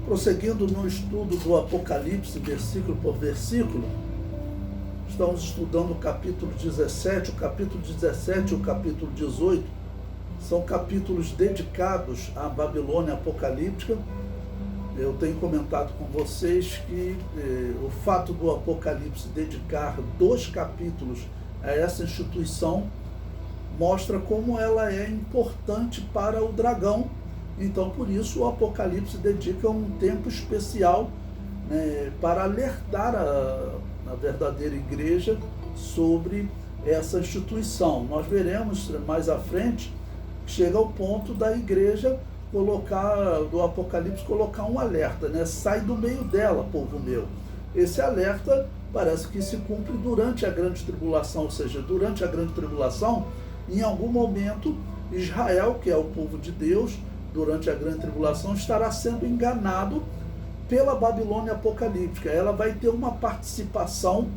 Prosseguindo no estudo do Apocalipse, versículo por versículo, estamos estudando o capítulo 17. O capítulo 17 e o capítulo 18 são capítulos dedicados à Babilônia apocalíptica. Eu tenho comentado com vocês que o fato do Apocalipse dedicar 2 capítulos a essa instituição mostra como ela é importante para o dragão. Então, por isso, o Apocalipse dedica um tempo especial, né, para alertar a verdadeira igreja sobre essa instituição. Nós veremos mais à frente que chega ao ponto da igreja do Apocalipse colocar um alerta, né? Sai do meio dela, povo meu. Esse alerta parece que se cumpre durante a grande tribulação, ou seja, durante a grande tribulação, em algum momento, Israel, que é o povo de Deus, durante a grande tribulação, estará sendo enganado pela Babilônia apocalíptica. Ela vai ter uma participação,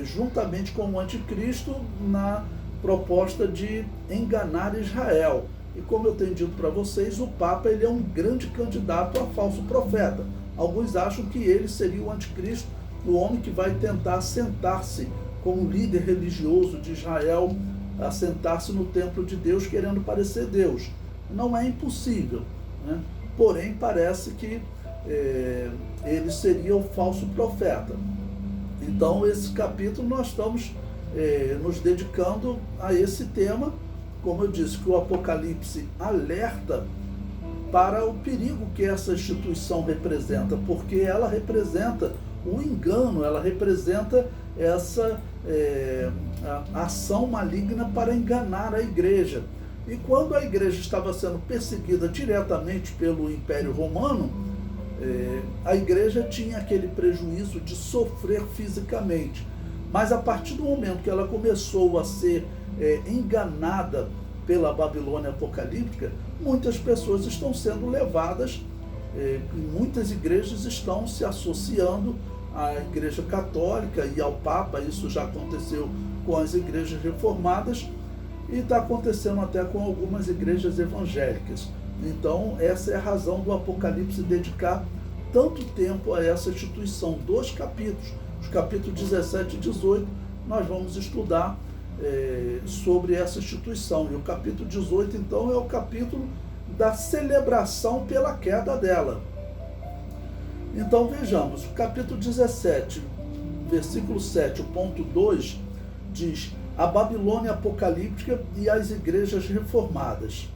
juntamente com o anticristo, na proposta de enganar Israel. E como eu tenho dito para vocês, o Papa ele é um grande candidato a falso profeta. Alguns acham que ele seria o anticristo, o homem que vai tentar assentar-se como líder religioso de Israel, assentar-se no templo de Deus, querendo parecer Deus. Não é impossível, né? Porém parece que ele seria o falso profeta. Então, esse capítulo nós estamos nos dedicando a esse tema. Como eu disse, que o Apocalipse alerta para o perigo que essa instituição representa, porque ela representa o engano, ela representa essa ação maligna para enganar a igreja. E quando a igreja estava sendo perseguida diretamente pelo Império Romano, a igreja tinha aquele prejuízo de sofrer fisicamente. Mas a partir do momento que ela começou a ser enganada pela Babilônia apocalíptica, muitas pessoas estão sendo levadas, muitas igrejas estão se associando à Igreja Católica e ao Papa. Isso já aconteceu com as igrejas reformadas e está acontecendo até com algumas igrejas evangélicas. Então, essa é a razão do Apocalipse dedicar tanto tempo a essa instituição. 2 capítulos, os capítulos 17 e 18, nós vamos estudar sobre essa instituição. E o capítulo 18, então, é o capítulo da celebração pela queda dela. Então, vejamos, o capítulo 17, versículo 7, o ponto 2, diz: a Babilônia apocalíptica e as igrejas reformadas.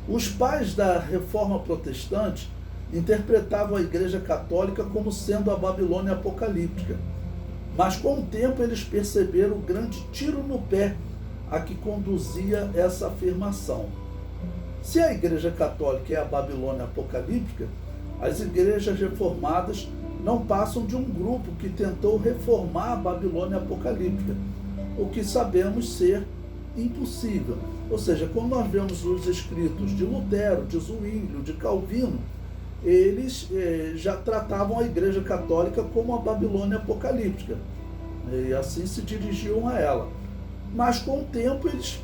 Os pais da reforma protestante interpretavam a igreja católica como sendo a Babilônia apocalíptica. Mas com o tempo eles perceberam o grande tiro no pé a que conduzia essa afirmação. Se a igreja católica é a Babilônia apocalíptica, as igrejas reformadas não passam de um grupo que tentou reformar a Babilônia apocalíptica, o que sabemos ser impossível. Ou seja, quando nós vemos os escritos de Lutero, de Zwinglio, de Calvino, eles já tratavam a igreja católica como a Babilônia apocalíptica, e assim se dirigiam a ela. Mas com o tempo, eles,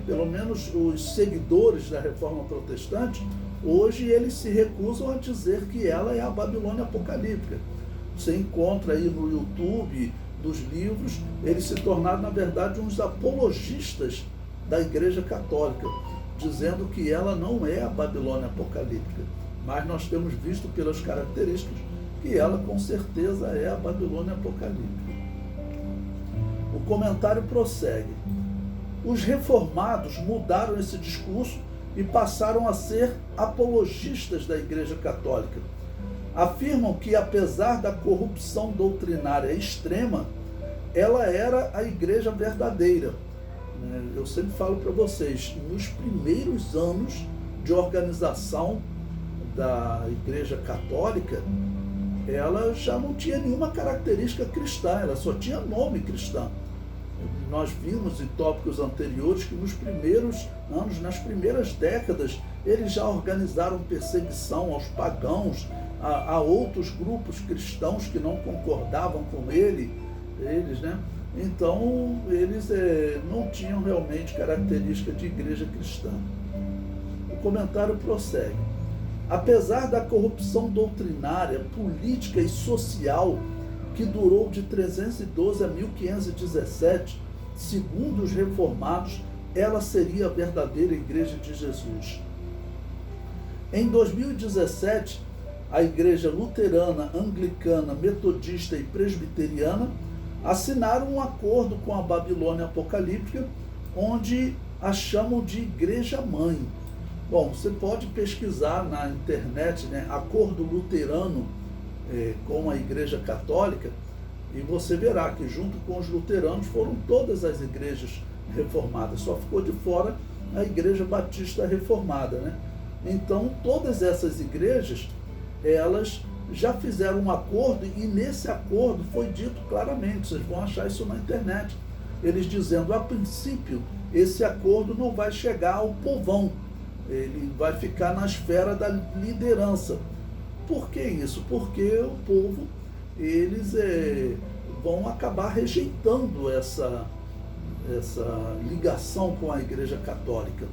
pelo menos os seguidores da reforma protestante, hoje eles se recusam a dizer que ela é a Babilônia apocalíptica. Você encontra aí no YouTube, dos livros, eles se tornaram, na verdade, uns apologistas da igreja católica, dizendo que ela não é a Babilônia apocalíptica. Mas nós temos visto pelas características que ela com certeza é a Babilônia apocalíptica. O comentário prossegue. Os reformados mudaram esse discurso e passaram a ser apologistas da Igreja Católica. Afirmam que, apesar da corrupção doutrinária extrema, ela era a igreja verdadeira. Eu sempre falo para vocês, nos primeiros anos de organização da Igreja Católica, ela já não tinha nenhuma característica cristã, ela só tinha nome cristão. Nós vimos em tópicos anteriores que nos primeiros anos, nas primeiras décadas, eles já organizaram perseguição aos pagãos, a outros grupos cristãos que não concordavam com eles, né? Então, eles não tinham realmente característica de igreja cristã. O comentário prossegue. Apesar da corrupção doutrinária, política e social que durou de 312 a 1517, segundo os reformados, ela seria a verdadeira Igreja de Jesus. Em 2017, a Igreja Luterana, Anglicana, Metodista e Presbiteriana assinaram um acordo com a Babilônia Apocalíptica, onde a chamam de Igreja Mãe. Bom, você pode pesquisar na internet, né, acordo luterano com a Igreja Católica, e você verá que junto com os luteranos foram todas as igrejas reformadas, só ficou de fora a Igreja Batista Reformada, né? Então, todas essas igrejas, elas já fizeram um acordo, e nesse acordo foi dito claramente, vocês vão achar isso na internet, eles dizendo, a princípio, esse acordo não vai chegar ao povão, ele vai ficar na esfera da liderança. Por que isso? Porque o povo, eles vão acabar rejeitando essa ligação com a Igreja Católica.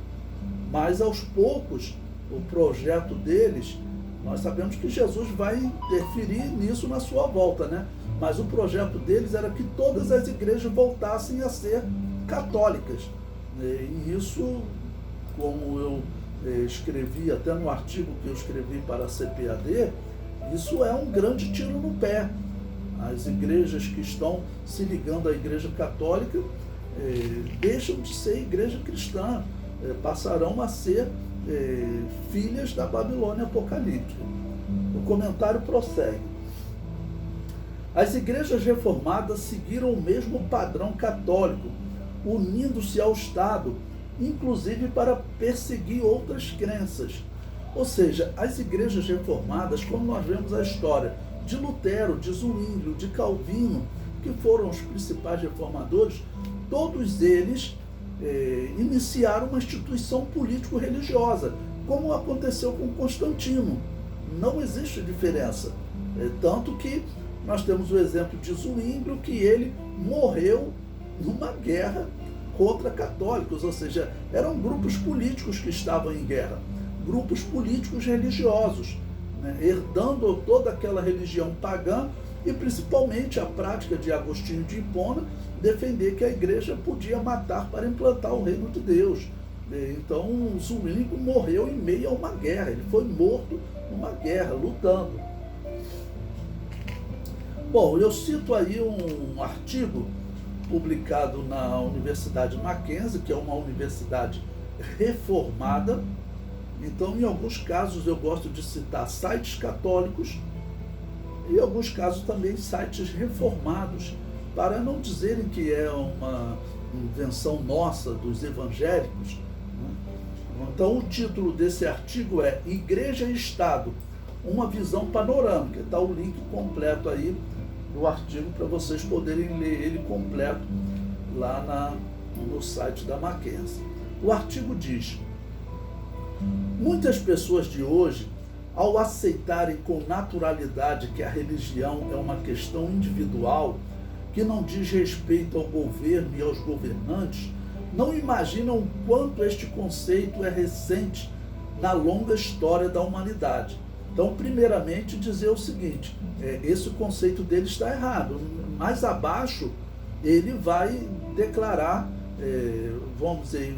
Mas, aos poucos, o projeto deles, nós sabemos que Jesus vai interferir nisso na sua volta, né? Mas o projeto deles era que todas as igrejas voltassem a ser católicas. E isso, como eu escrevi até no artigo que eu escrevi para a CPAD, isso é um grande tiro no pé. As igrejas que estão se ligando à Igreja Católica deixam de ser igreja cristã, passarão a ser filhas da Babilônia Apocalíptica. O comentário prossegue. As igrejas reformadas seguiram o mesmo padrão católico, unindo-se ao Estado, inclusive para perseguir outras crenças. Ou seja, as igrejas reformadas, como nós vemos a história de Lutero, de Zwinglio, de Calvino, que foram os principais reformadores, todos eles iniciaram uma instituição político-religiosa, como aconteceu com Constantino. Não existe diferença. Tanto que nós temos o exemplo de Zwinglio, que ele morreu numa guerra contra católicos, ou seja, eram grupos políticos que estavam em guerra, grupos políticos religiosos, né, herdando toda aquela religião pagã e principalmente a prática de Agostinho de Hipona, defender que a igreja podia matar para implantar o reino de Deus. Então, Zwinglio morreu em meio a uma guerra, ele foi morto numa guerra, lutando. Bom, eu cito aí um artigo publicado na Universidade Mackenzie, que é uma universidade reformada. Então, em alguns casos, eu gosto de citar sites católicos e, em alguns casos, também sites reformados, para não dizerem que é uma invenção nossa, dos evangélicos. Então, o título desse artigo é Igreja e Estado, uma visão panorâmica. Está o link completo aí do artigo para vocês poderem ler ele completo lá no site da Mackenzie. O artigo diz: muitas pessoas de hoje, ao aceitarem com naturalidade que a religião é uma questão individual, que não diz respeito ao governo e aos governantes, não imaginam o quanto este conceito é recente na longa história da humanidade. Então, primeiramente, dizer o seguinte, esse conceito dele está errado. Mais abaixo, ele vai declarar, vamos dizer,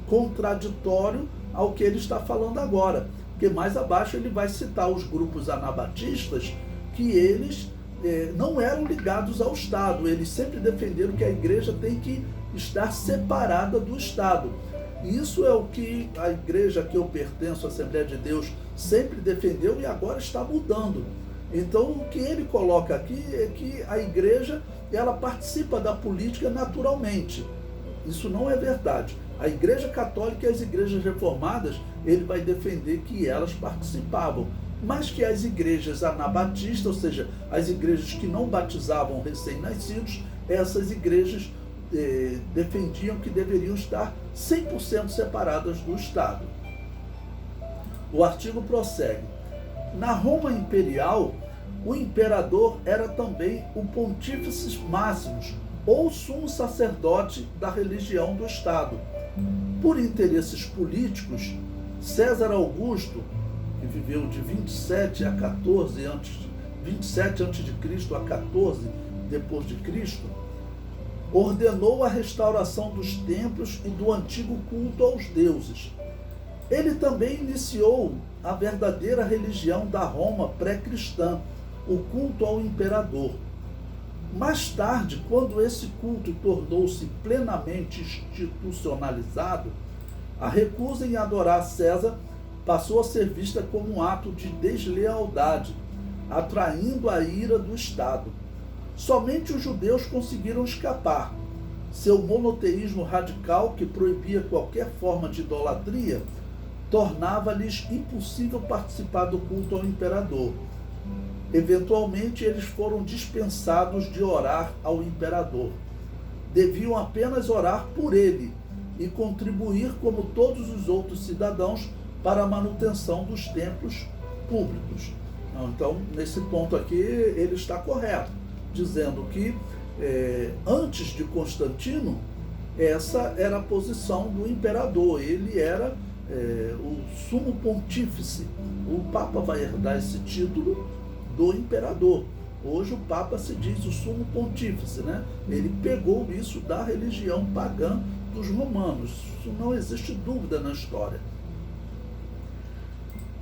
contraditório ao que ele está falando agora. Porque mais abaixo ele vai citar os grupos anabatistas, que eles não eram ligados ao Estado. Eles sempre defenderam que a igreja tem que estar separada do Estado. Isso é o que a igreja a que eu pertenço, a Assembleia de Deus, sempre defendeu e agora está mudando. Então, o que ele coloca aqui é que a igreja, ela participa da política naturalmente. Isso não é verdade. A Igreja Católica e as igrejas reformadas, ele vai defender que elas participavam, mas que as igrejas anabatistas, ou seja, as igrejas que não batizavam recém-nascidos, essas igrejas defendiam que deveriam estar 100% separadas do Estado. O artigo prossegue. Na Roma Imperial, o imperador era também o Pontífice Máximos, ou sumo sacerdote da religião do Estado. Por interesses políticos, César Augusto que viveu de 27 a 14 27 a.C. a 14 depois de Cristo, ordenou a restauração dos templos e do antigo culto aos deuses. Ele também iniciou a verdadeira religião da Roma pré-cristã, o culto ao imperador. Mais tarde, quando esse culto tornou-se plenamente institucionalizado, a recusa em adorar César passou a ser vista como um ato de deslealdade, atraindo a ira do Estado. Somente os judeus conseguiram escapar. Seu monoteísmo radical, que proibia qualquer forma de idolatria, tornava-lhes impossível participar do culto ao imperador. Eventualmente, eles foram dispensados de orar ao imperador. Deviam apenas orar por ele e contribuir, como todos os outros cidadãos, para a manutenção dos templos públicos. Então, nesse ponto aqui, ele está correto, dizendo que antes de Constantino, essa era a posição do imperador. Ele era o sumo pontífice. O Papa vai herdar esse título do imperador. Hoje o Papa se diz o sumo pontífice, né? Ele pegou isso da religião pagã dos romanos. Isso não existe dúvida na história.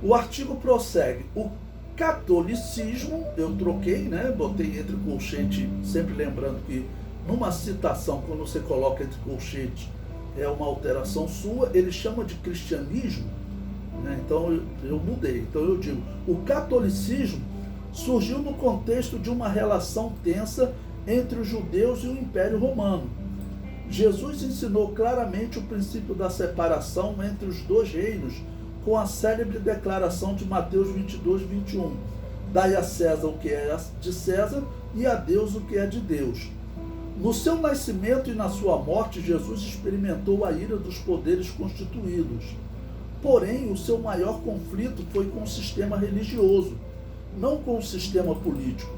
O artigo prossegue. O catolicismo, eu troquei, né? Botei entre colchete, sempre lembrando que numa citação, quando você coloca entre colchete, é uma alteração sua, ele chama de cristianismo, né? Então eu mudei. Então eu digo, o catolicismo surgiu no contexto de uma relação tensa entre os judeus e o Império Romano. Jesus ensinou claramente o princípio da separação entre os dois reinos, com a célebre declaração de Mateus 22, 21. Dai a César o que é de César e a Deus o que é de Deus. No seu nascimento e na sua morte, Jesus experimentou a ira dos poderes constituídos. Porém, o seu maior conflito foi com o sistema religioso, não com o sistema político.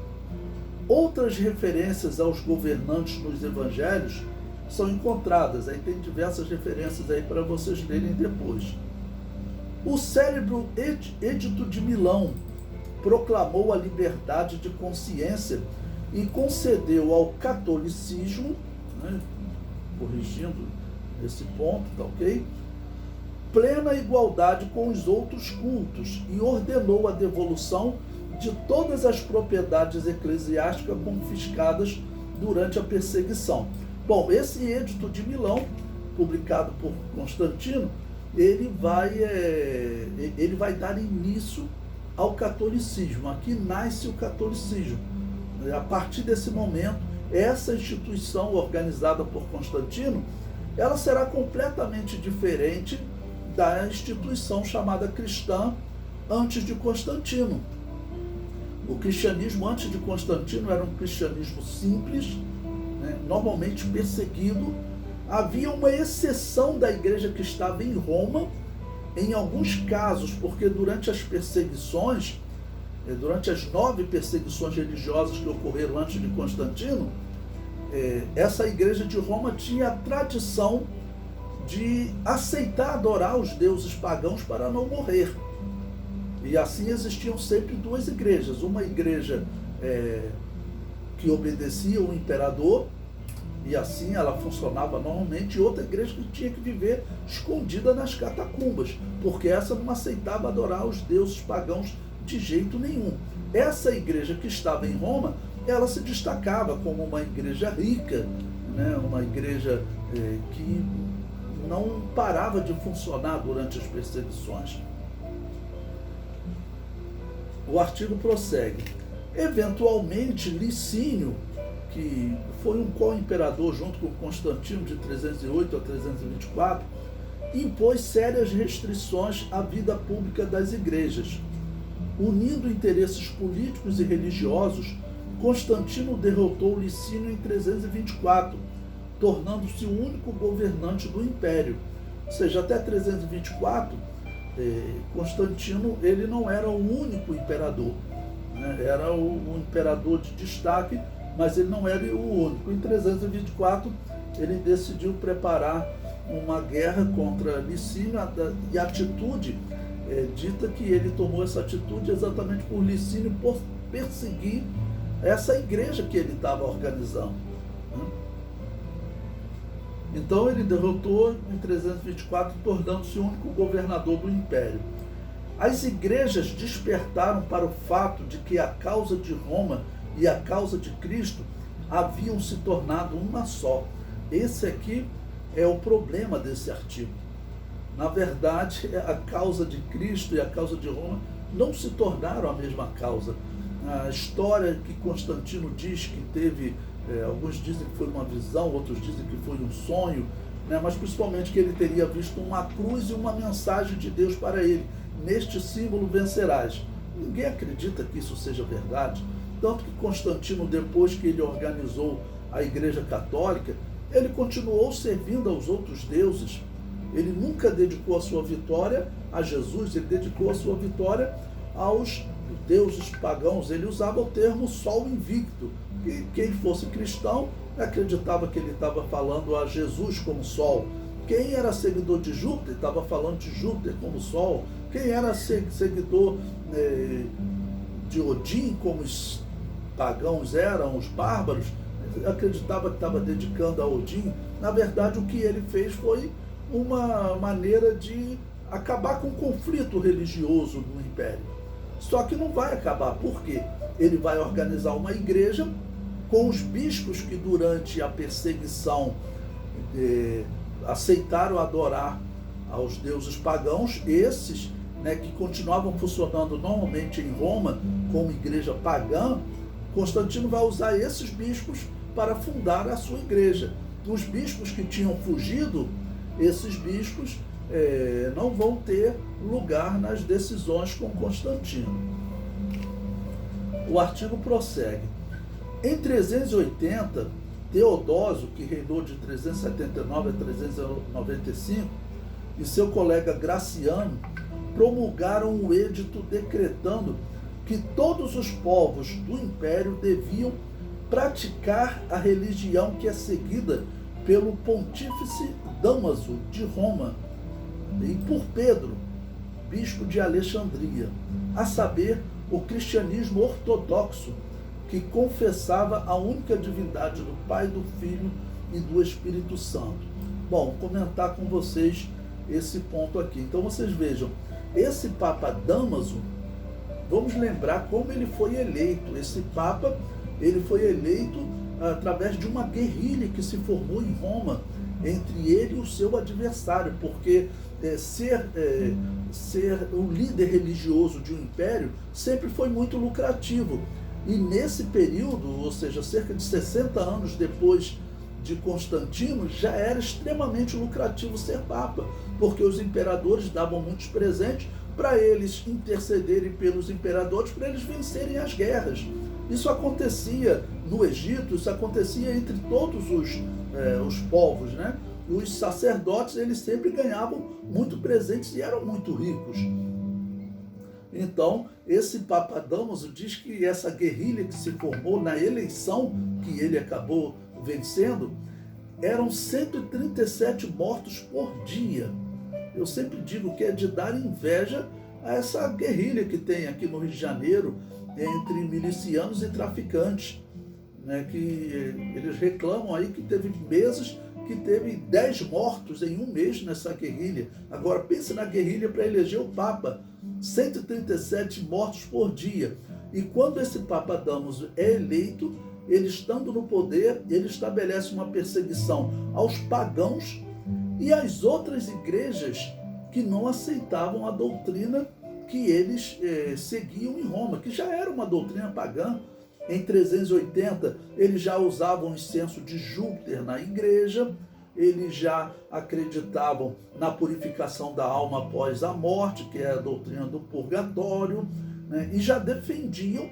Outras referências aos governantes nos evangelhos são encontradas. Aí tem diversas referências aí para vocês lerem depois. O célebre Edito de Milão proclamou a liberdade de consciência e concedeu ao catolicismo, né, corrigindo esse ponto, tá ok? Plena igualdade com os outros cultos e ordenou a devolução de todas as propriedades eclesiásticas confiscadas durante a perseguição. Bom, esse Edito de Milão, publicado por Constantino, ele vai dar início ao catolicismo. Aqui nasce o catolicismo. A partir desse momento, essa instituição organizada por Constantino, ela será completamente diferente da instituição chamada cristã antes de Constantino. O cristianismo antes de Constantino era um cristianismo simples, né, normalmente perseguido. Havia uma exceção da igreja que estava em Roma, em alguns casos, porque durante as perseguições, durante as 9 perseguições religiosas que ocorreram antes de Constantino, essa igreja de Roma tinha a tradição de aceitar adorar os deuses pagãos para não morrer. E assim existiam sempre duas igrejas. Uma igreja que obedecia ao imperador, e assim ela funcionava normalmente, e outra igreja que tinha que viver escondida nas catacumbas, porque essa não aceitava adorar os deuses pagãos de jeito nenhum. Essa igreja que estava em Roma, ela se destacava como uma igreja rica, né? Uma igreja que não parava de funcionar durante as perseguições. O artigo prossegue. Eventualmente, Licínio, que foi um co-imperador junto com Constantino de 308 a 324, impôs sérias restrições à vida pública das igrejas. Unindo interesses políticos e religiosos, Constantino derrotou Licínio em 324, tornando-se o único governante do império. Ou seja, até 324, Constantino ele não era o único imperador, né? Era o imperador de destaque, mas ele não era o único. Em 324, ele decidiu preparar uma guerra contra Licínio, e a atitude dita que ele tomou essa atitude exatamente por Licínio, por perseguir essa igreja que ele estava organizando. Então ele derrotou em 324, tornando-se o único governador do império. As igrejas despertaram para o fato de que a causa de Roma e a causa de Cristo haviam se tornado uma só. Esse aqui é o problema desse artigo. Na verdade, a causa de Cristo e a causa de Roma não se tornaram a mesma causa. A história que Constantino diz que teve, alguns dizem que foi uma visão, outros dizem que foi um sonho, né? Mas principalmente que ele teria visto uma cruz e uma mensagem de Deus para ele. Neste símbolo vencerás. Ninguém acredita que isso seja verdade. Tanto que Constantino, depois que ele organizou a Igreja Católica, ele continuou servindo aos outros deuses. Ele nunca dedicou a sua vitória a Jesus, ele dedicou a sua vitória aos deuses pagãos. Ele usava o termo sol invicto. E quem fosse cristão acreditava que ele estava falando a Jesus como sol. Quem era seguidor de Júpiter estava falando de Júpiter como sol. Quem era seguidor de Odin, como os pagãos eram, os bárbaros, acreditava que estava dedicando a Odin. Na verdade, o que ele fez foi uma maneira de acabar com o conflito religioso no Império. Só que não vai acabar, por quê? Ele vai organizar uma igreja com os bispos que durante a perseguição aceitaram adorar aos deuses pagãos, esses, né, que continuavam funcionando normalmente em Roma como igreja pagã. Constantino vai usar esses bispos para fundar a sua igreja. Os bispos que tinham fugido, esses bispos não vão ter lugar nas decisões com Constantino. O artigo prossegue. Em 380, Teodósio, que reinou de 379 a 395, e seu colega Graciano promulgaram um edito decretando que todos os povos do império deviam praticar a religião que é seguida pelo pontífice Dámaso de Roma e por Pedro, bispo de Alexandria, a saber, o cristianismo ortodoxo, que confessava a única divindade do Pai, do Filho e do Espírito Santo. Bom, comentar com vocês esse ponto aqui. Então vocês vejam, esse Papa Dámaso, vamos lembrar como ele foi eleito. Esse Papa, ele foi eleito através de uma guerrilha que se formou em Roma entre ele e o seu adversário, porque ser o líder religioso de um império sempre foi muito lucrativo. E nesse período, ou seja, cerca de 60 anos depois de Constantino, já era extremamente lucrativo ser Papa, porque os imperadores davam muitos presentes para eles intercederem pelos imperadores, para eles vencerem as guerras. Isso acontecia no Egito, isso acontecia entre todos os povos, né? Os sacerdotes, eles sempre ganhavam muito presentes e eram muito ricos. Então, esse Papa Dámaso diz que essa guerrilha que se formou na eleição, que ele acabou vencendo, eram 137 mortos por dia. Eu sempre digo que é de dar inveja a essa guerrilha que tem aqui no Rio de Janeiro, entre milicianos e traficantes, né, que eles reclamam aí que teve meses que teve 10 mortos em um mês nessa guerrilha. Agora pense na guerrilha para eleger o Papa, 137 mortos por dia. E quando esse Papa Dámaso é eleito, ele estando no poder, ele estabelece uma perseguição aos pagãos e às outras igrejas que não aceitavam a doutrina que eles seguiam em Roma, que já era uma doutrina pagã. Em 380, eles já usavam o incenso de Júpiter na igreja, eles já acreditavam na purificação da alma após a morte, que é a doutrina do purgatório, né? E já defendiam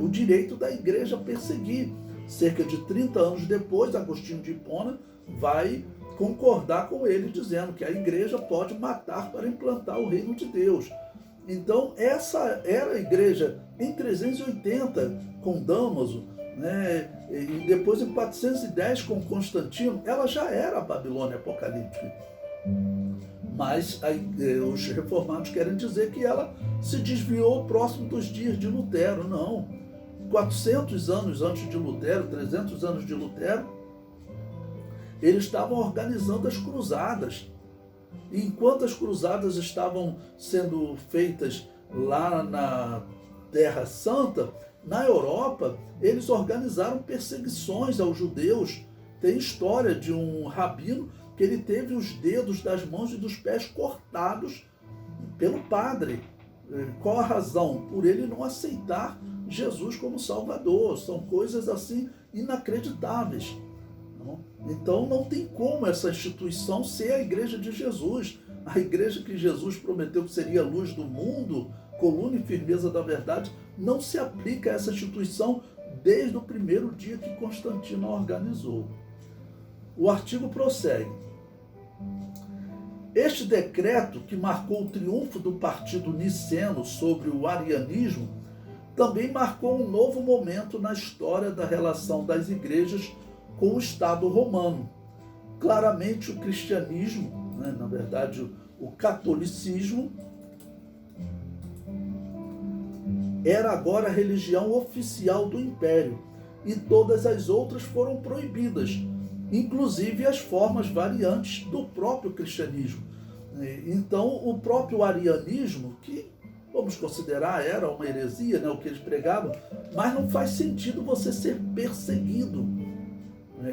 o direito da igreja a perseguir. Cerca de 30 anos depois, Agostinho de Hipona vai concordar com ele, dizendo que a igreja pode matar para implantar o reino de Deus. Então, essa era a igreja em 380 com Dámaso, né? E depois em 410 com Constantino, ela já era a Babilônia apocalíptica. mas os reformados querem dizer que ela se desviou próximo dos dias de Lutero. Não. 400 anos antes de Lutero, 300 anos de Lutero, eles estavam organizando as cruzadas. E enquanto as cruzadas estavam sendo feitas lá na Terra Santa, na Europa, eles organizaram perseguições aos judeus. Tem história de um rabino que ele teve os dedos das mãos e dos pés cortados pelo padre. Qual a razão? Por ele não aceitar Jesus como Salvador. São coisas assim inacreditáveis. Então não tem como essa instituição ser a igreja de Jesus. A igreja que Jesus prometeu que seria a luz do mundo, coluna e firmeza da verdade, não se aplica a essa instituição desde o primeiro dia que Constantino a organizou. O artigo prossegue. Este decreto, que marcou o triunfo do partido niceno sobre o arianismo, também marcou um novo momento na história da relação das igrejas com o Estado romano. Claramente o cristianismo, na verdade o catolicismo, era agora a religião oficial do império e todas as outras foram proibidas, inclusive as formas variantes do próprio cristianismo. Então o próprio arianismo, que vamos considerar era uma heresia, o que eles pregavam, mas não faz sentido você ser perseguido.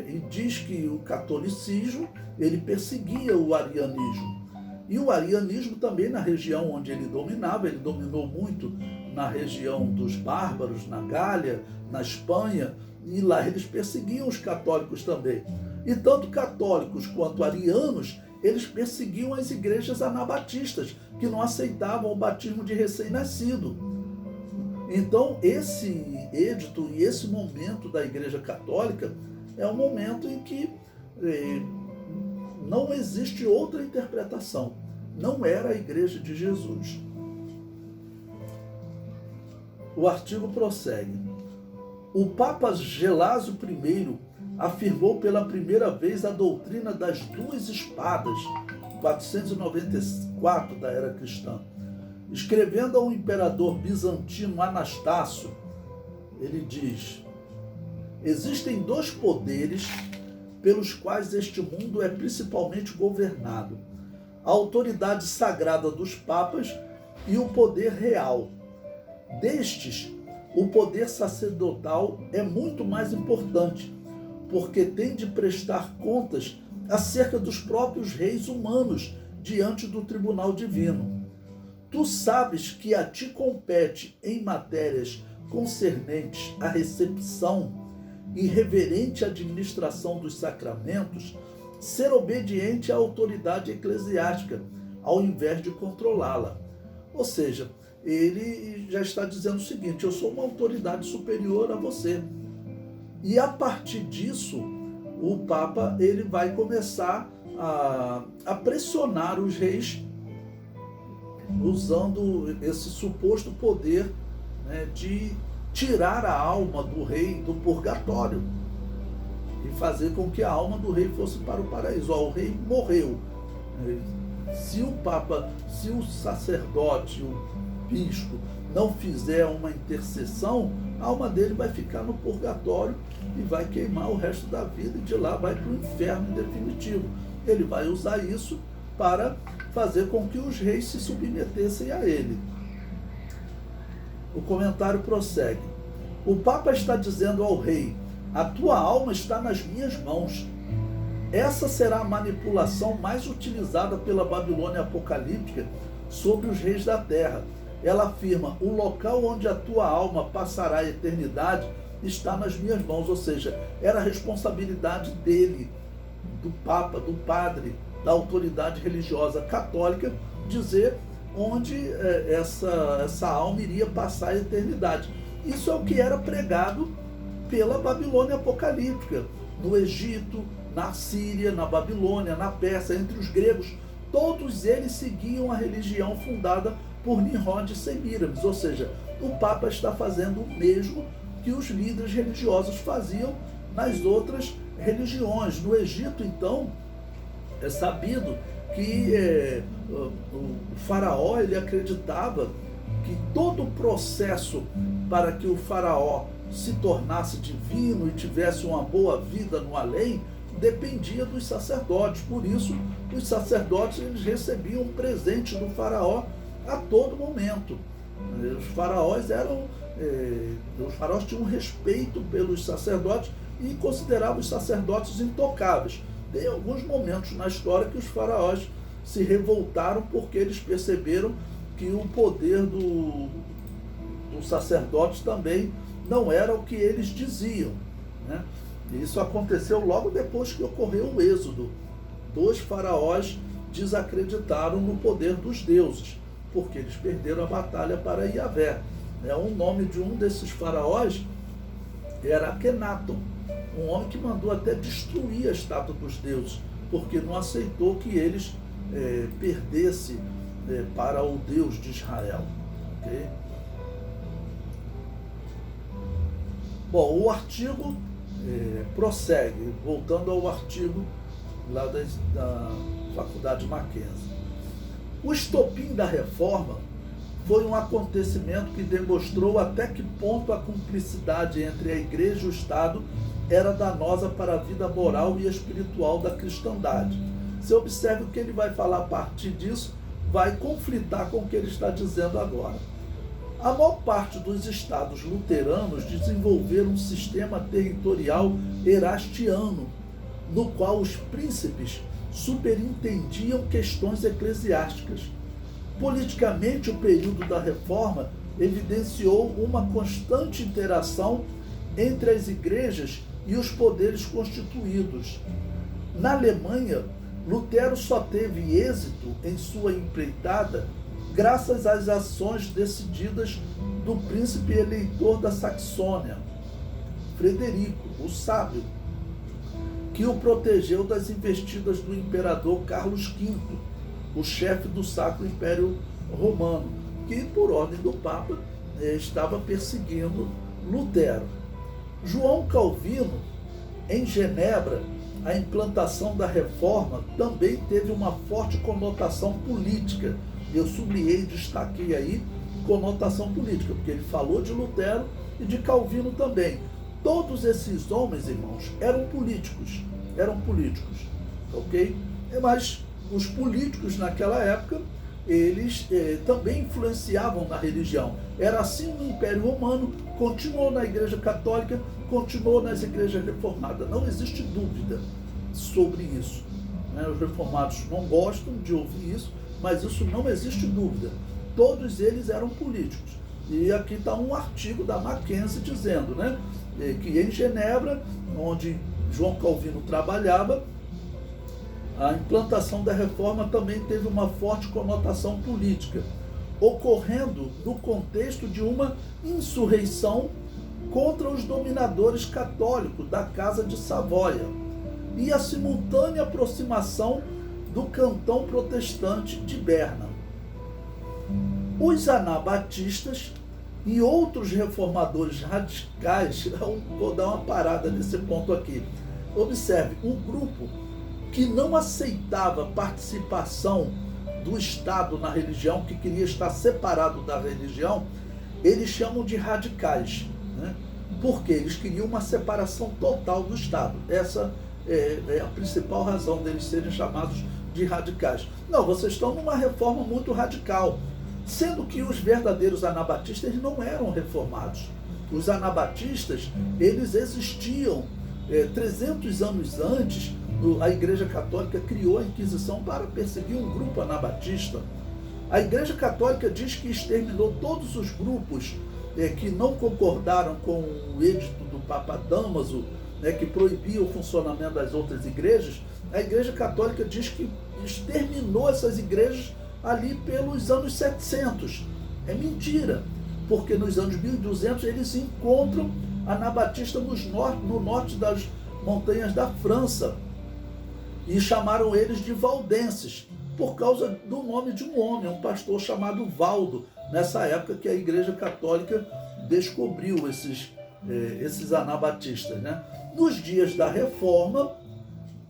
E diz que o catolicismo, ele perseguia o arianismo. E o arianismo também na região onde ele dominava, ele dominou muito na região dos bárbaros, na Gália, na Espanha, e lá eles perseguiam os católicos também. E tanto católicos quanto arianos, eles perseguiam as igrejas anabatistas, que não aceitavam o batismo de recém-nascido. Então, esse edito e esse momento da Igreja Católica é um momento em que não existe outra interpretação. Não era a Igreja de Jesus. O artigo prossegue. O Papa Gelásio I afirmou pela primeira vez a doutrina das duas espadas, 494 da era cristã. Escrevendo ao imperador bizantino Anastácio, ele diz: existem dois poderes pelos quais este mundo é principalmente governado: a autoridade sagrada dos papas e o poder real. Destes, o poder sacerdotal é muito mais importante, porque tem de prestar contas acerca dos próprios reis humanos diante do tribunal divino. Tu sabes que a ti compete em matérias concernentes à recepção e reverente administração dos sacramentos ser obediente à autoridade eclesiástica, ao invés de controlá-la. Ou seja, ele já está dizendo o seguinte: eu sou uma autoridade superior a você. E a partir disso, o Papa ele vai começar a pressionar os reis, usando esse suposto poder, de tirar a alma do rei do purgatório e fazer com que a alma do rei fosse para o paraíso. O rei morreu. Se o Papa, se o sacerdote, o bispo, não fizer uma intercessão, a alma dele vai ficar no purgatório e vai queimar o resto da vida, e de lá vai para o inferno em definitivo. Ele vai usar isso para fazer com que os reis se submetessem a ele. O comentário prossegue. O Papa está dizendo ao rei: a tua alma está nas minhas mãos. Essa será a manipulação mais utilizada pela Babilônia apocalíptica sobre os reis da terra. Ela afirma: o local onde a tua alma passará a eternidade está nas minhas mãos. Ou seja, era a responsabilidade dele, do Papa, do padre, da autoridade religiosa católica, dizer onde essa alma iria passar a eternidade. Isso é o que era pregado pela Babilônia apocalíptica, no Egito, na Síria, na Babilônia, na Pérsia, entre os gregos. Todos eles seguiam a religião fundada por Nimrod e Semíramis, ou seja, o Papa está fazendo o mesmo que os líderes religiosos faziam nas outras religiões. No Egito, então, é sabido que o faraó ele acreditava que todo o processo para que o faraó se tornasse divino e tivesse uma boa vida no além dependia dos sacerdotes. Por isso, os sacerdotes eles recebiam um presente do faraó a todo momento. Os faraós tinham respeito pelos sacerdotes e consideravam os sacerdotes intocáveis. Tem alguns momentos na história que os faraós se revoltaram porque eles perceberam que o poder do sacerdote também não era o que eles diziam, né? E isso aconteceu logo depois que ocorreu o êxodo. 2 faraós desacreditaram no poder dos deuses, porque eles perderam a batalha para Iavé. O nome de um desses faraós era Akenaton, um homem que mandou até destruir a estátua dos deuses, porque não aceitou que eles perdessem para o Deus de Israel. Okay? Bom, o artigo prossegue, voltando ao artigo lá da Faculdade Mackenzie. O estopim da reforma foi um acontecimento que demonstrou até que ponto a cumplicidade entre a Igreja e o Estado era danosa para a vida moral e espiritual da cristandade. Você observe o que ele vai falar a partir disso, vai conflitar com o que ele está dizendo agora. A maior parte dos estados luteranos desenvolveram um sistema territorial erastiano, no qual os príncipes superintendiam questões eclesiásticas. Politicamente, o período da Reforma evidenciou uma constante interação entre as igrejas e os poderes constituídos. Na Alemanha, Lutero só teve êxito em sua empreitada graças às ações decididas do príncipe eleitor da Saxônia, Frederico, o Sábio, que o protegeu das investidas do imperador Carlos V, o chefe do Sacro Império Romano, que, por ordem do Papa, estava perseguindo Lutero. João Calvino, em Genebra, a implantação da reforma também teve uma forte conotação política. Eu sublinhei e destaquei aí conotação política, porque ele falou de Lutero e de Calvino também. Todos esses homens, irmãos, eram políticos, ok? Mas os políticos naquela época, eles também influenciavam na religião. Era assim no Império Romano, continuou na Igreja Católica, continuou nas igrejas reformadas. Não existe dúvida sobre isso. Os reformados não gostam de ouvir isso, mas isso não existe dúvida. Todos eles eram políticos. E aqui está um artigo da Mackenzie dizendo, que em Genebra, onde João Calvino trabalhava, a implantação da reforma também teve uma forte conotação política, ocorrendo no contexto de uma insurreição contra os dominadores católicos da Casa de Savoia e a simultânea aproximação do cantão protestante de Berna. Os anabatistas e outros reformadores radicais, vou dar uma parada nesse ponto aqui. Observe, um grupo que não aceitava participação do Estado na religião, que queria estar separado da religião, eles chamam de radicais, porque eles queriam uma separação total do Estado. Essa é a principal razão deles serem chamados de radicais. Não, vocês estão numa reforma muito radical, sendo que os verdadeiros anabatistas não eram reformados. Os anabatistas, eles existiam 300 anos antes. A Igreja Católica criou a Inquisição para perseguir um grupo anabatista. A Igreja Católica diz que exterminou todos os grupos que não concordaram com o edito do Papa Dámaso, que proibia o funcionamento das outras igrejas. A Igreja Católica diz que exterminou essas igrejas ali pelos anos 700. É mentira, porque nos anos 1200 eles encontram anabatistas no norte das montanhas da França e chamaram eles de valdenses, por causa do nome de um homem, um pastor chamado Valdo, nessa época que a Igreja Católica descobriu esses anabatistas. Nos dias da Reforma,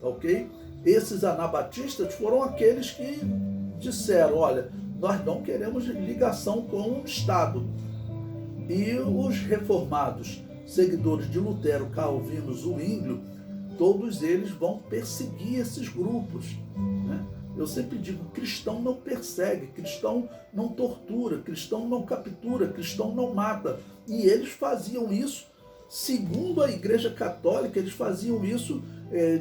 ok? Esses anabatistas foram aqueles que disseram, olha, nós não queremos ligação com o Estado. E os reformados, seguidores de Lutero, Calvino, Zwinglio, todos eles vão perseguir esses grupos, né? Eu sempre digo, cristão não persegue, cristão não tortura, cristão não captura, cristão não mata. E eles faziam isso, segundo a Igreja Católica, eles faziam isso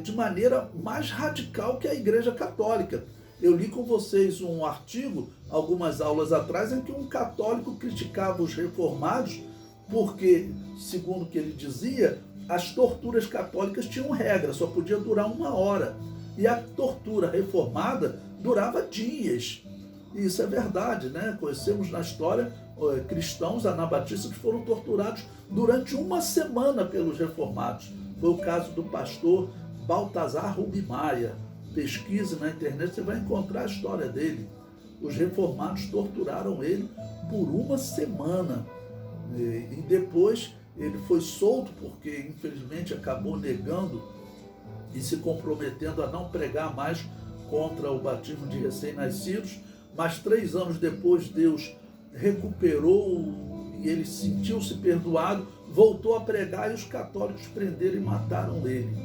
de maneira mais radical que a Igreja Católica. Eu li com vocês um artigo, algumas aulas atrás, em que um católico criticava os reformados porque, segundo o que ele dizia, as torturas católicas tinham regra, só podia durar 1 hora. E a tortura reformada durava dias. E isso é verdade, né? Conhecemos na história cristãos anabatistas que foram torturados durante 1 semana pelos reformados. Foi o caso do pastor Baltazar Rubem Maia. Pesquise na internet, você vai encontrar a história dele. Os reformados torturaram ele por 1 semana. E depois ele foi solto porque, infelizmente, acabou negando e se comprometendo a não pregar mais contra o batismo de recém-nascidos. Mas 3 anos depois, Deus recuperou e ele sentiu-se perdoado, voltou a pregar e os católicos prenderam e mataram ele.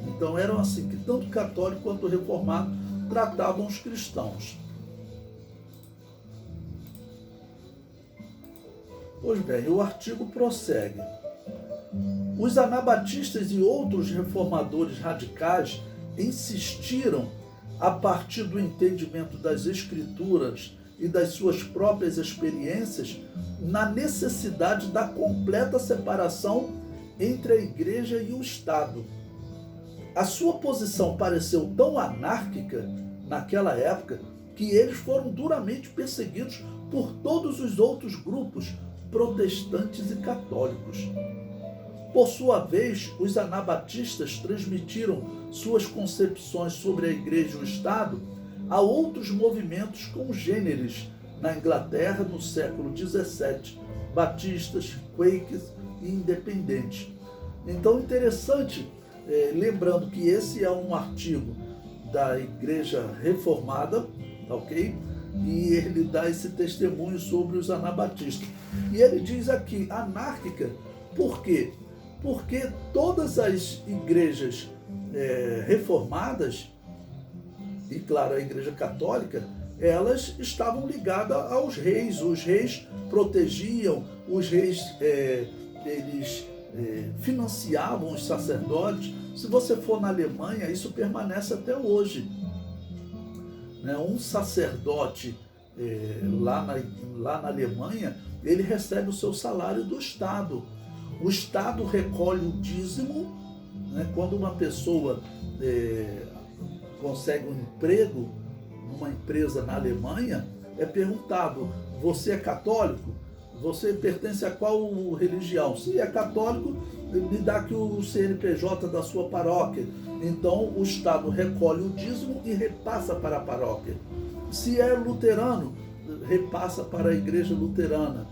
Então eram assim, que tanto católico quanto reformado tratavam os cristãos. Pois bem, o artigo prossegue. Os anabatistas e outros reformadores radicais insistiram, a partir do entendimento das Escrituras e das suas próprias experiências, na necessidade da completa separação entre a Igreja e o Estado. A sua posição pareceu tão anárquica naquela época que eles foram duramente perseguidos por todos os outros grupos protestantes e católicos. Por sua vez, os anabatistas transmitiram suas concepções sobre a Igreja e o Estado a outros movimentos congêneres na Inglaterra no século XVII, batistas, quakers e independentes. Então, interessante, lembrando que esse é um artigo da Igreja Reformada, ok? E ele dá esse testemunho sobre os anabatistas. E ele diz aqui, anárquica, por quê? Porque todas as igrejas reformadas, e claro, a Igreja Católica, elas estavam ligadas aos reis. Os reis protegiam, os reis eles financiavam os sacerdotes. Se você for na Alemanha, isso permanece até hoje. Um sacerdote lá na Alemanha, ele recebe o seu salário do Estado. O Estado recolhe o dízimo, né? Quando uma pessoa consegue um emprego numa empresa na Alemanha, é perguntado, você é católico? Você pertence a qual religião? Se é católico, me dá aqui o CNPJ da sua paróquia. Então o Estado recolhe o dízimo e repassa para a paróquia. Se é luterano, repassa para a igreja luterana.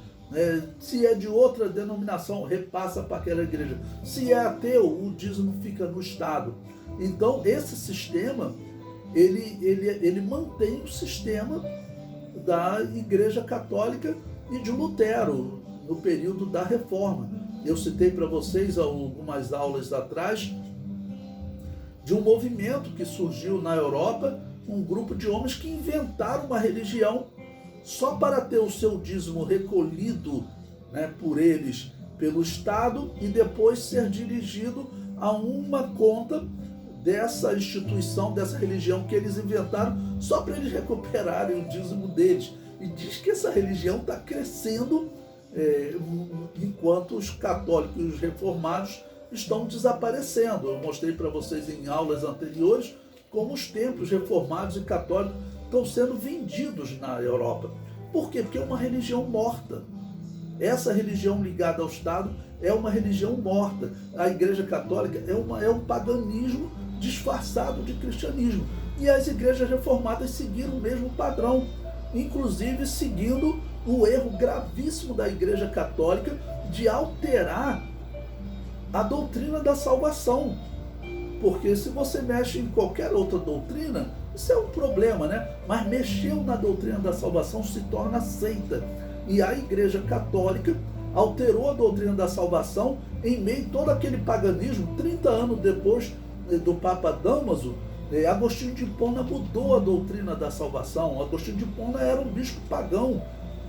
Se é de outra denominação, repassa para aquela igreja. Se é ateu, o dízimo fica no Estado. Então, esse sistema, ele mantém o sistema da Igreja Católica e de Lutero, no período da Reforma. Eu citei para vocês algumas aulas atrás de um movimento que surgiu na Europa, um grupo de homens que inventaram uma religião só para ter o seu dízimo recolhido, né, por eles, pelo Estado, e depois ser dirigido a uma conta dessa instituição, dessa religião que eles inventaram, só para eles recuperarem o dízimo deles. E diz que essa religião está crescendo enquanto os católicos e os reformados estão desaparecendo. Eu mostrei para vocês em aulas anteriores como os templos reformados e católicos estão sendo vendidos na Europa. Por quê? Porque é uma religião morta. Essa religião ligada ao Estado é uma religião morta. A Igreja Católica é um paganismo disfarçado de cristianismo. E as igrejas reformadas seguiram o mesmo padrão, inclusive seguindo o erro gravíssimo da Igreja Católica de alterar a doutrina da salvação. Porque se você mexe em qualquer outra doutrina, isso é um problema, né? Mas mexeu na doutrina da salvação se torna seita. E a Igreja Católica alterou a doutrina da salvação em meio a todo aquele paganismo. 30 anos depois do Papa Damaso, Agostinho de Hipona mudou a doutrina da salvação. Agostinho de Hipona era um bispo pagão.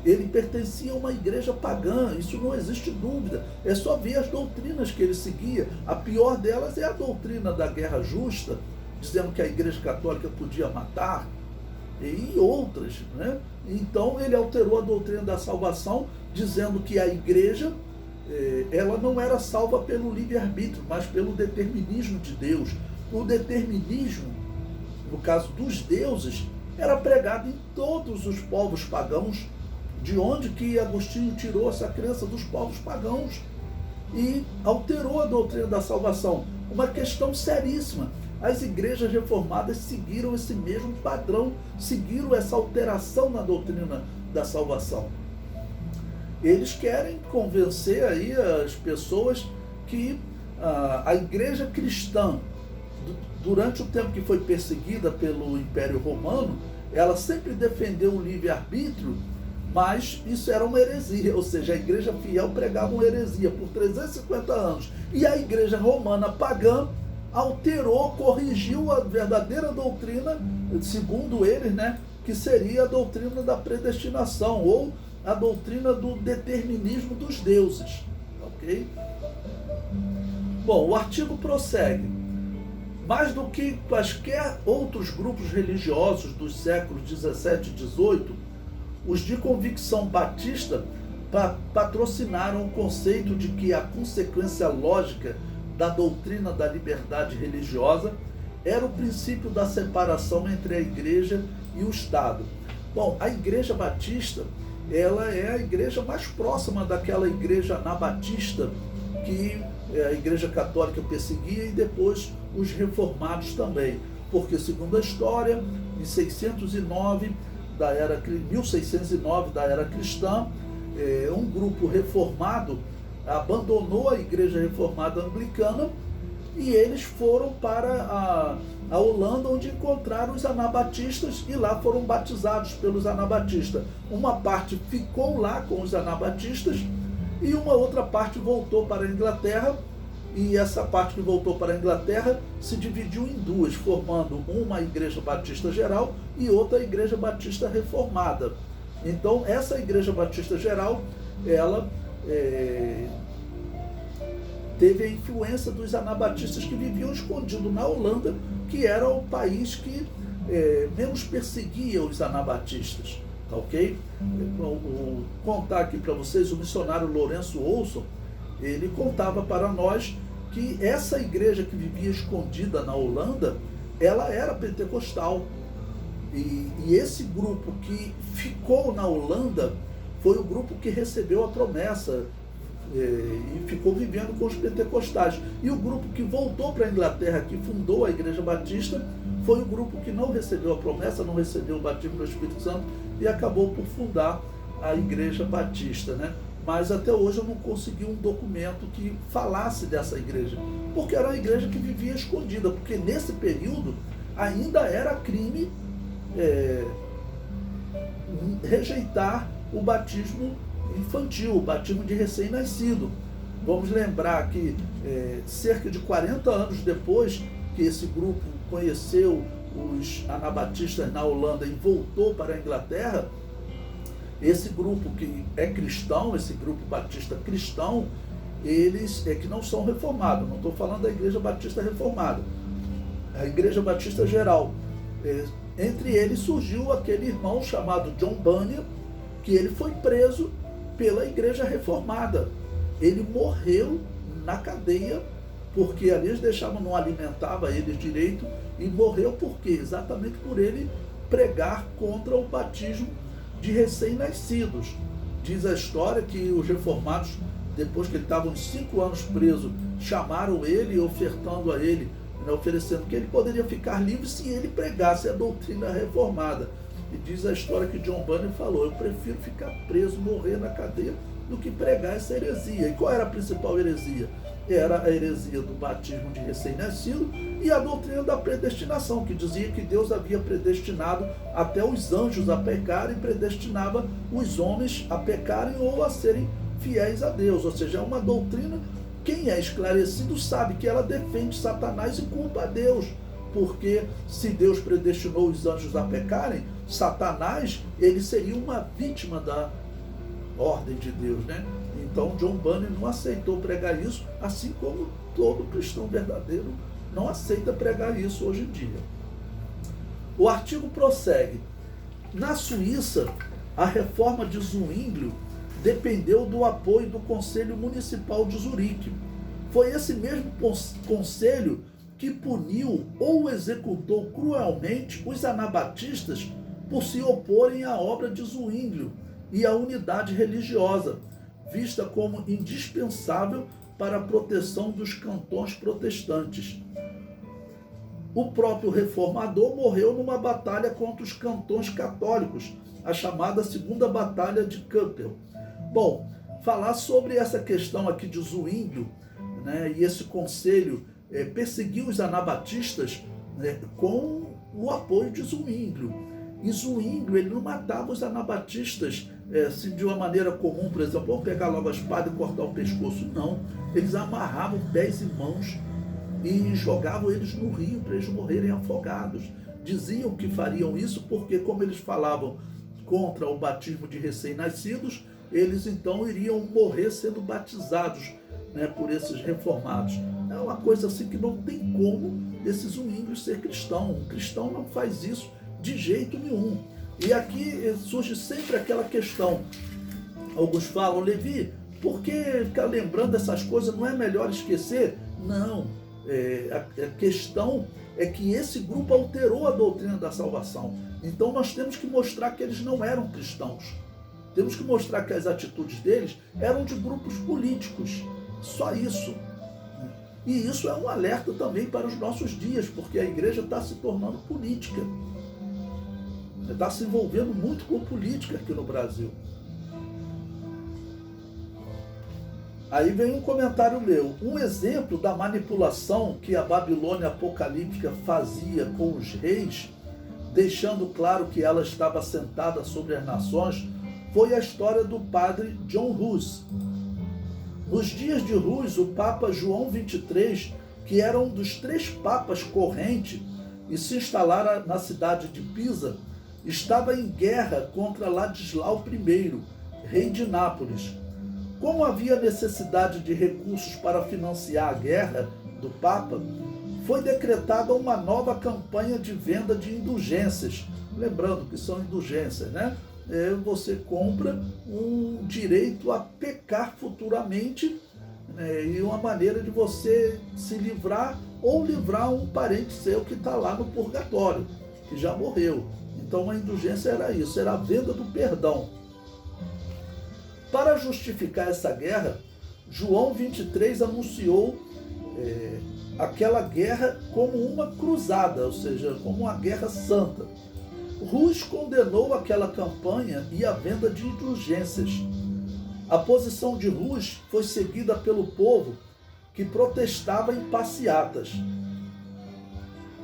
Ele pertencia a uma igreja pagã, isso não existe dúvida. É só ver as doutrinas que ele seguia. A pior delas é a doutrina da guerra justa, dizendo que a Igreja Católica podia matar, e outras, né? Então ele alterou a doutrina da salvação, dizendo que a igreja ela não era salva pelo livre-arbítrio, mas pelo determinismo de Deus. O determinismo, no caso dos deuses, era pregado em todos os povos pagãos. De onde que Agostinho tirou essa crença dos povos pagãos e alterou a doutrina da salvação? Uma questão seríssima. As igrejas reformadas seguiram esse mesmo padrão, seguiram essa alteração na doutrina da salvação. Eles querem convencer aí as pessoas que a igreja cristã, durante o tempo que foi perseguida pelo Império Romano, ela sempre defendeu o livre-arbítrio, mas isso era uma heresia, ou seja, a igreja fiel pregava uma heresia por 350 anos. E a igreja romana pagã alterou, corrigiu a verdadeira doutrina, segundo eles, né, que seria a doutrina da predestinação, ou a doutrina do determinismo dos deuses. Ok? Bom, o artigo prossegue. Mais do que quaisquer outros grupos religiosos dos séculos 17 e 18, os de convicção batista patrocinaram o conceito de que a consequência lógica da doutrina da liberdade religiosa era o princípio da separação entre a igreja e o Estado. Bom, a igreja batista, ela é a igreja mais próxima daquela igreja anabatista que a igreja católica perseguia e depois os reformados também. Porque, segundo a história, em 1609 da era cristã, um grupo reformado abandonou a igreja reformada anglicana e eles foram para a Holanda, onde encontraram os anabatistas e lá foram batizados pelos anabatistas. Uma parte ficou lá com os anabatistas e uma outra parte voltou para a Inglaterra, e essa parte que voltou para a Inglaterra se dividiu em duas, formando uma igreja batista geral e outra igreja batista reformada. Então, essa igreja batista geral, ela teve a influência dos anabatistas que viviam escondidos na Holanda, que era o país que menos perseguia os anabatistas. Tá ok? Vou contar aqui para vocês, o missionário Lourenço Olson, ele contava para nós que essa igreja que vivia escondida na Holanda, ela era pentecostal. E esse grupo que ficou na Holanda foi o grupo que recebeu a promessa e ficou vivendo com os pentecostais. E o grupo que voltou para a Inglaterra, que fundou a Igreja Batista, foi o grupo que não recebeu a promessa, não recebeu o batismo do Espírito Santo e acabou por fundar a Igreja Batista, né? Mas até hoje eu não consegui um documento que falasse dessa igreja, porque era uma igreja que vivia escondida, porque nesse período ainda era crime rejeitar o batismo infantil, o batismo de recém-nascido. Vamos lembrar que cerca de 40 anos depois que esse grupo conheceu os anabatistas na Holanda e voltou para a Inglaterra, esse grupo que é cristão, esse grupo batista cristão, eles que não são reformados, não estou falando da Igreja Batista Reformada, a Igreja Batista Geral. Entre eles surgiu aquele irmão chamado John Bunyan, que ele foi preso pela Igreja Reformada. Ele morreu na cadeia, porque ali eles deixavam, não alimentava eles direito, e morreu por quê? Exatamente por ele pregar contra o batismo de recém-nascidos. Diz a história que os reformados, depois que ele estava uns 5 anos preso, chamaram ele, ofertando a ele, oferecendo que ele poderia ficar livre se ele pregasse a doutrina reformada. E diz a história que John Bunyan falou: eu prefiro ficar preso, morrer na cadeia, do que pregar essa heresia. E qual era a principal heresia? Era a heresia do batismo de recém-nascido e a doutrina da predestinação, que dizia que Deus havia predestinado até os anjos a pecarem e predestinava os homens a pecarem ou a serem fiéis a Deus. Ou seja, é uma doutrina, quem é esclarecido sabe que ela defende Satanás e culpa a Deus, porque se Deus predestinou os anjos a pecarem, Satanás, ele seria uma vítima da ordem de Deus, né? Então John Bunyan não aceitou pregar isso, assim como todo cristão verdadeiro não aceita pregar isso hoje em dia. O artigo prossegue. Na Suíça, a reforma de Zwinglio dependeu do apoio do Conselho Municipal de Zurique. Foi esse mesmo conselho que puniu ou executou cruelmente os anabatistas por se oporem à obra de Zwinglio e à unidade religiosa, vista como indispensável para a proteção dos cantões protestantes. O próprio reformador morreu numa batalha contra os cantões católicos, a chamada Segunda Batalha de Kappel. Bom, falar sobre essa questão aqui de Zwinglio, né, e esse conselho perseguiu os anabatistas, né, com o apoio de Zwinglio. E Zwinglio, ele não matava os anabatistas assim, de uma maneira comum, por exemplo, vamos pegar logo a espada e cortar o pescoço. Não, eles amarravam pés e mãos e jogavam eles no rio para eles morrerem afogados. Diziam que fariam isso porque, como eles falavam contra o batismo de recém-nascidos, eles então iriam morrer sendo batizados, né, por esses reformados. É uma coisa assim que não tem como esse Zwinglio ser cristão. Um cristão não faz isso de jeito nenhum. E aqui surge sempre aquela questão. Alguns falam, Levi, por que ficar lembrando dessas coisas? Não é melhor esquecer? Não. A questão é que esse grupo alterou a doutrina da salvação. Então nós temos que mostrar que eles não eram cristãos. Temos que mostrar que as atitudes deles eram de grupos políticos. Só isso. E isso é um alerta também para os nossos dias, porque a igreja está se tornando política. Está se envolvendo muito com política aqui no Brasil. Aí vem um comentário meu. Um exemplo da manipulação que a Babilônia apocalíptica fazia com os reis, deixando claro que ela estava assentada sobre as nações, foi a história do padre John Hus. Nos dias de Hus, o Papa João XXIII, que era um dos 3 papas correntes e se instalara na cidade de Pisa, estava em guerra contra Ladislau I, rei de Nápoles. Como havia necessidade de recursos para financiar a guerra do Papa, foi decretada uma nova campanha de venda de indulgências. Lembrando que são indulgências, né? Você compra um direito a pecar futuramente, né? E uma maneira de você se livrar ou livrar um parente seu que está lá no purgatório, que já morreu. Então a indulgência era isso, era a venda do perdão. Para justificar essa guerra, João 23 anunciou aquela guerra como uma cruzada, ou seja, como uma guerra santa. Hus condenou aquela campanha e a venda de indulgências. A posição de Hus foi seguida pelo povo, que protestava em passeatas.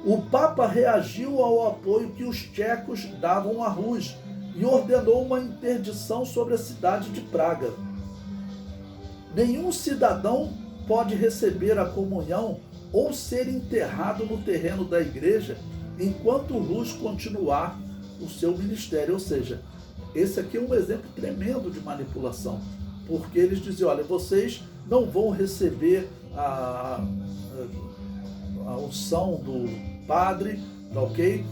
O Papa reagiu ao apoio que os tchecos davam a Hus e ordenou uma interdição sobre a cidade de Praga. Nenhum cidadão pode receber a comunhão ou ser enterrado no terreno da igreja enquanto Hus continuar o seu ministério. Ou seja, esse aqui é um exemplo tremendo de manipulação, porque eles diziam, olha, vocês não vão receber a unção do padre, tá ok?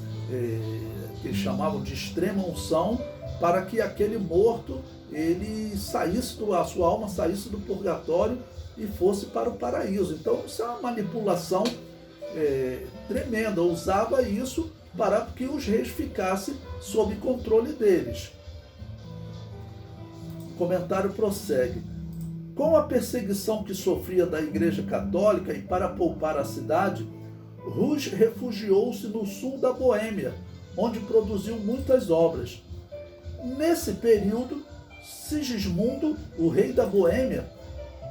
Que eles chamavam de extrema unção, para que aquele morto, ele saísse, a sua alma saísse do purgatório e fosse para o paraíso. Então isso é uma manipulação tremenda. Usava isso para que os reis ficassem sob controle deles. O comentário prossegue. Com a perseguição que sofria da Igreja Católica e para poupar a cidade, Hus refugiou-se no sul da Boêmia, onde produziu muitas obras. Nesse período, Sigismundo, o rei da Boêmia,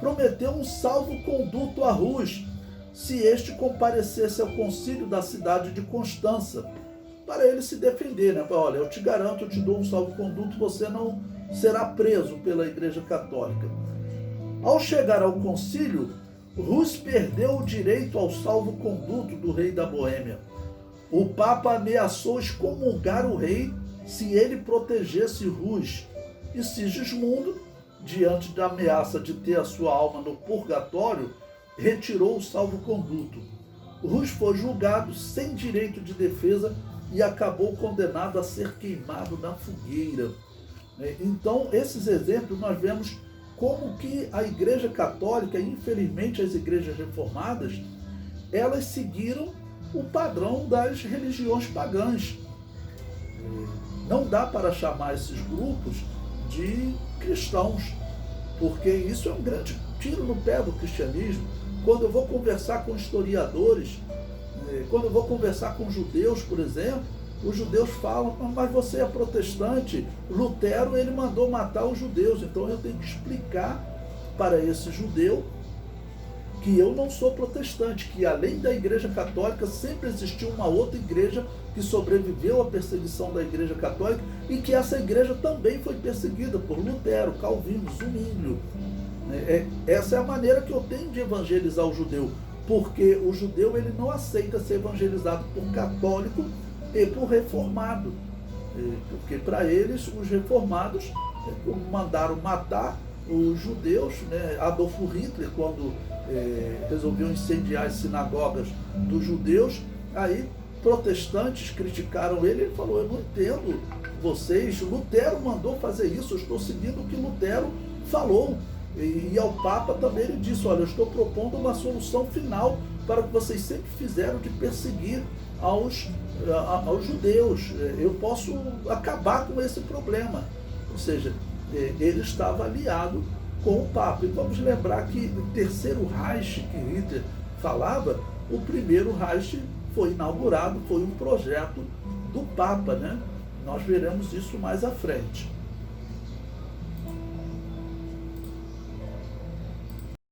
prometeu um salvo-conduto a Rus, se este comparecesse ao concílio da cidade de Constança, para ele se defender, né? Olha, eu te garanto, eu te dou um salvo-conduto, você não será preso pela Igreja Católica. Ao chegar ao concílio, Rus perdeu o direito ao salvo-conduto do rei da Boêmia. O Papa ameaçou excomungar o rei se ele protegesse Rus, e Sigismundo, diante da ameaça de ter a sua alma no purgatório, retirou o salvo-conduto. Rus foi julgado sem direito de defesa e acabou condenado a ser queimado na fogueira. Então, esses exemplos nós vemos como que a Igreja Católica, infelizmente as igrejas reformadas, elas seguiram o padrão das religiões pagãs. Não dá para chamar esses grupos de cristãos, porque isso é um grande tiro no pé do cristianismo. Quando eu vou conversar com historiadores, quando eu vou conversar com judeus, por exemplo, os judeus falam, mas você é protestante, Lutero ele mandou matar os judeus, então eu tenho que explicar para esse judeu que eu não sou protestante, que além da Igreja Católica sempre existiu uma outra igreja que sobreviveu à perseguição da Igreja Católica e que essa igreja também foi perseguida por Lutero, Calvino, Zwinglio. Essa é a maneira que eu tenho de evangelizar o judeu, porque o judeu ele não aceita ser evangelizado por católico e por reformado, porque para eles os reformados mandaram matar os judeus, né? Adolf Hitler, quando resolveu incendiar as sinagogas dos judeus, aí protestantes criticaram ele, ele falou, eu não entendo vocês, Lutero mandou fazer isso, eu estou seguindo o que Lutero falou. E ao Papa também ele disse, olha, eu estou propondo uma solução final para o que vocês sempre fizeram de perseguir aos judeus. Eu posso acabar com esse problema. Ou seja, ele estava aliado com o Papa. E vamos lembrar que o terceiro Reich que Hitler falava, o primeiro Reich foi inaugurado, foi um projeto do Papa, né? Nós veremos isso mais à frente.